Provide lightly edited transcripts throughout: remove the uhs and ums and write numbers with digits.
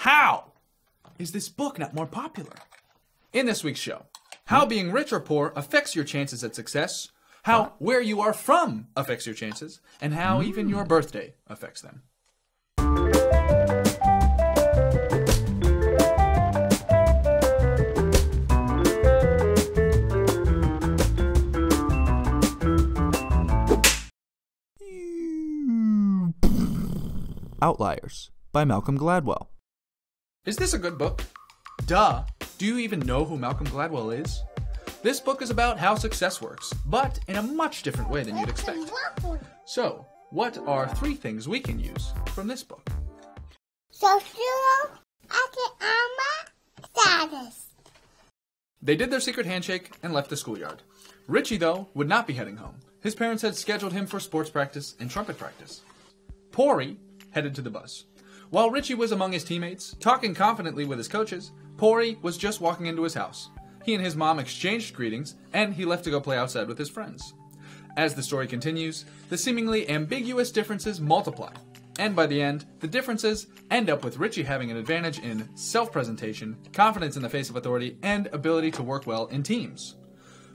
How is this book not more popular? In this week's show, how being rich or poor affects your chances at success, how where you are from affects your chances, and how even your birthday affects them. Outliers by Malcolm Gladwell. Is this a good book? Duh. Do you even know who Malcolm Gladwell is? This book is about how success works, but in a much different way than you'd expect. So, what are 3 things we can use from this book? Socio-economic Status. They did their secret handshake and left the schoolyard. Richie, though, would not be heading home. His parents had scheduled him for sports practice and trumpet practice. Pori headed to the bus. While Richie was among his teammates, talking confidently with his coaches, Pori was just walking into his house. He and his mom exchanged greetings, and he left to go play outside with his friends. As the story continues, the seemingly ambiguous differences multiply, and by the end, the differences end up with Richie having an advantage in self-presentation, confidence in the face of authority, and ability to work well in teams.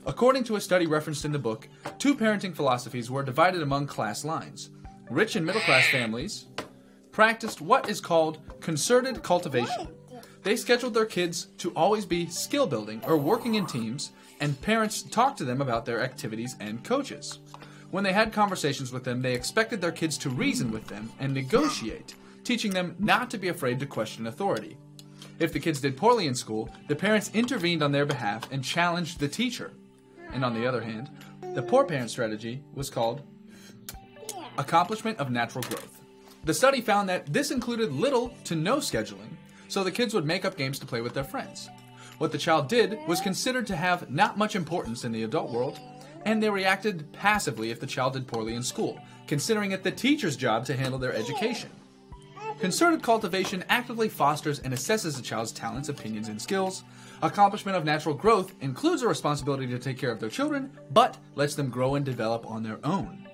According to a study referenced in the book, 2 parenting philosophies were divided among class lines. Rich and middle-class families practiced what is called concerted cultivation. They scheduled their kids to always be skill building or working in teams, and parents talked to them about their activities and coaches. When they had conversations with them, they expected their kids to reason with them and negotiate, teaching them not to be afraid to question authority. If the kids did poorly in school, the parents intervened on their behalf and challenged the teacher. And on the other hand, the poor parent strategy was called accomplishment of natural growth. The study found that this included little to no scheduling, so the kids would make up games to play with their friends. What the child did was considered to have not much importance in the adult world, and they reacted passively if the child did poorly in school, considering it the teacher's job to handle their education. Concerted cultivation actively fosters and assesses a child's talents, opinions, and skills. Accomplishment of natural growth includes a responsibility to take care of their children, but lets them grow and develop on their own.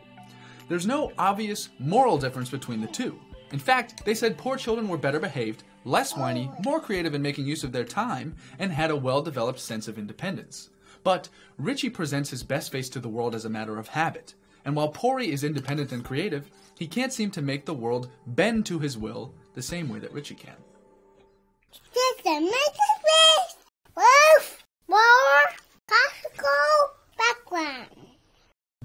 There's no obvious moral difference between the two. In fact, they said poor children were better behaved, less whiny, more creative in making use of their time, and had a well-developed sense of independence. But Richie presents his best face to the world as a matter of habit, and while Pori is independent and creative, he can't seem to make the world bend to his will the same way that Richie can. Just a space with more classical background.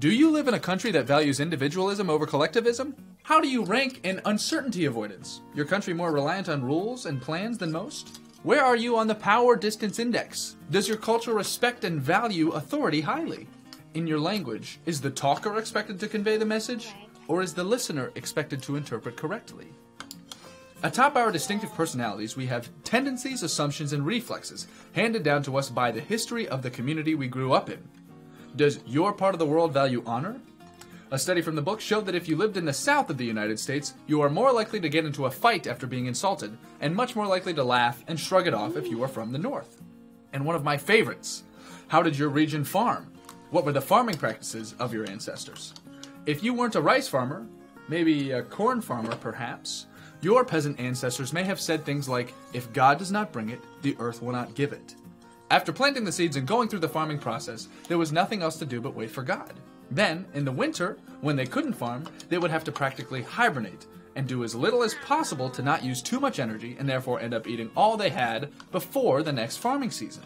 Do you live in a country that values individualism over collectivism? How do you rank in uncertainty avoidance? Your country more reliant on rules and plans than most? Where are you on the power distance index? Does your culture respect and value authority highly? In your language, is the talker expected to convey the message, or is the listener expected to interpret correctly? Atop our distinctive personalities, we have tendencies, assumptions, and reflexes handed down to us by the history of the community we grew up in. Does your part of the world value honor? A study from the book showed that if you lived in the south of the United States, you are more likely to get into a fight after being insulted, and much more likely to laugh and shrug it off if you are from the north. And one of my favorites, how did your region farm? What were the farming practices of your ancestors? If you weren't a rice farmer, maybe a corn farmer perhaps, your peasant ancestors may have said things like, if God does not bring it, the earth will not give it. After planting the seeds and going through the farming process, there was nothing else to do but wait for God. Then, in the winter, when they couldn't farm, they would have to practically hibernate and do as little as possible to not use too much energy and therefore end up eating all they had before the next farming season.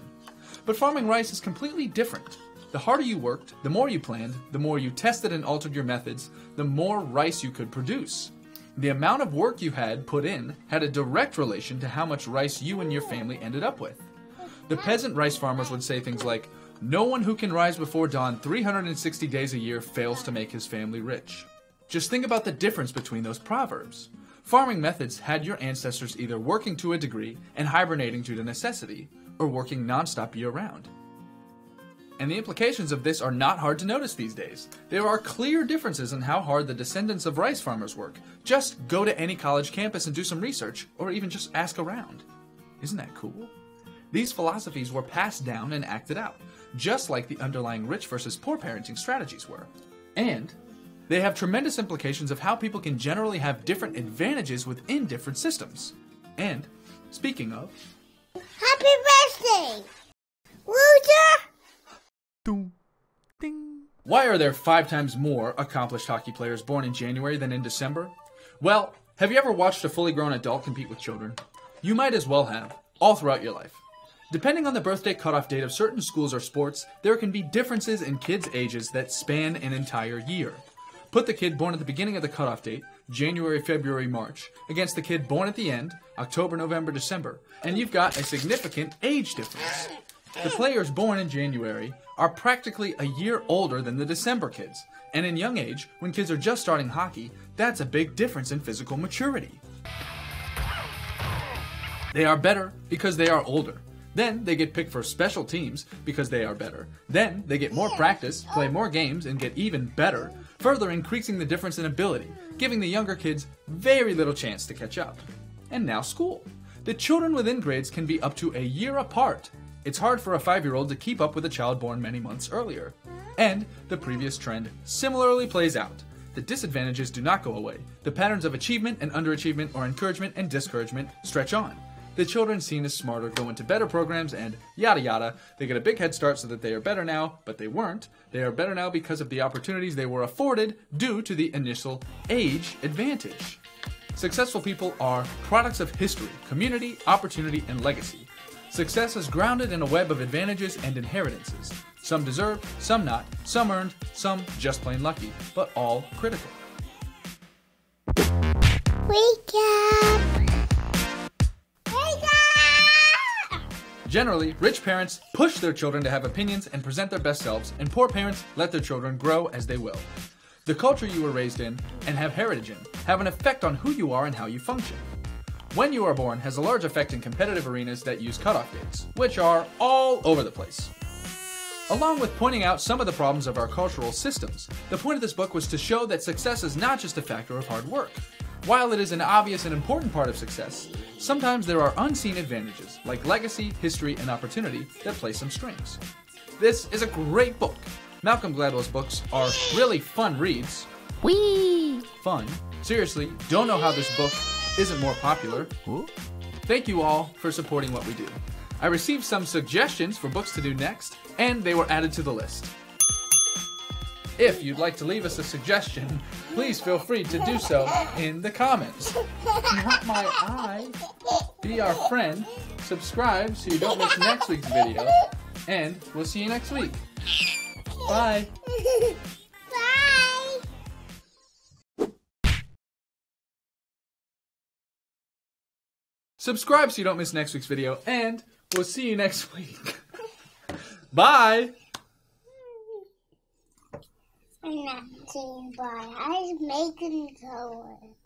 But farming rice is completely different. The harder you worked, the more you planned, the more you tested and altered your methods, the more rice you could produce. The amount of work you had put in had a direct relation to how much rice you and your family ended up with. The peasant rice farmers would say things like, no one who can rise before dawn 360 days a year fails to make his family rich. Just think about the difference between those proverbs. Farming methods had your ancestors either working to a degree and hibernating due to necessity, or working nonstop year-round. And the implications of this are not hard to notice these days. There are clear differences in how hard the descendants of rice farmers work. Just go to any college campus and do some research, or even just ask around. Isn't that cool? These philosophies were passed down and acted out, just like the underlying rich versus poor parenting strategies were. And they have tremendous implications of how people can generally have different advantages within different systems. And Speaking of, Happy birthday, loser! Ding. Ding. why are there 5 times more accomplished hockey players born in January than in December? Well, have you ever watched a fully grown adult compete with children? You might as well have, all throughout your life. Depending on the birthday cutoff date of certain schools or sports, there can be differences in kids' ages that span an entire year. Put the kid born at the beginning of the cutoff date, January, February, March, against the kid born at the end, October, November, December, and you've got a significant age difference. The players born in January are practically a year older than the December kids, and in young age, when kids are just starting hockey, that's a big difference in physical maturity. They are better because they are older. Then they get picked for special teams because they are better. Then they get more practice, play more games, and get even better, further increasing the difference in ability, giving the younger kids very little chance to catch up. And now school. The children within grades can be up to a year apart. It's hard for a 5-year-old to keep up with a child born many months earlier. And the previous trend similarly plays out. The disadvantages do not go away. The patterns of achievement and underachievement or encouragement and discouragement stretch on. The children seen as smarter go into better programs and yada yada. They get a big head start so that they are better now, but they weren't. They are better now because of the opportunities they were afforded due to the initial age advantage. Successful people are products of history, community, opportunity, and legacy. Success is grounded in a web of advantages and inheritances. Some deserved, some not, some earned, some just plain lucky, but all critical. Wake up! Generally, rich parents push their children to have opinions and present their best selves, and poor parents let their children grow as they will. The culture you were raised in and have heritage in have an effect on who you are and how you function. When you are born has a large effect in competitive arenas that use cutoff dates, which are all over the place. Along with pointing out some of the problems of our cultural systems, the point of this book was to show that success is not just a factor of hard work. While it is an obvious and important part of success, sometimes there are unseen advantages, like legacy, history, and opportunity, that play some strings. This is a great book. Malcolm Gladwell's books are really fun reads. Whee! Fun. Seriously, don't know how this book isn't more popular. Ooh. Thank you all for supporting what we do. I received some suggestions for books to do next, and they were added to the list. If you'd like to leave us a suggestion, please feel free to do so in the comments. Not my eye. Be our friend, subscribe so you don't miss next week's video, and we'll see you next week. Bye. Bye! Subscribe so you don't miss next week's video, and we'll see you next week. Bye! I'm not saying bye. I was making colors.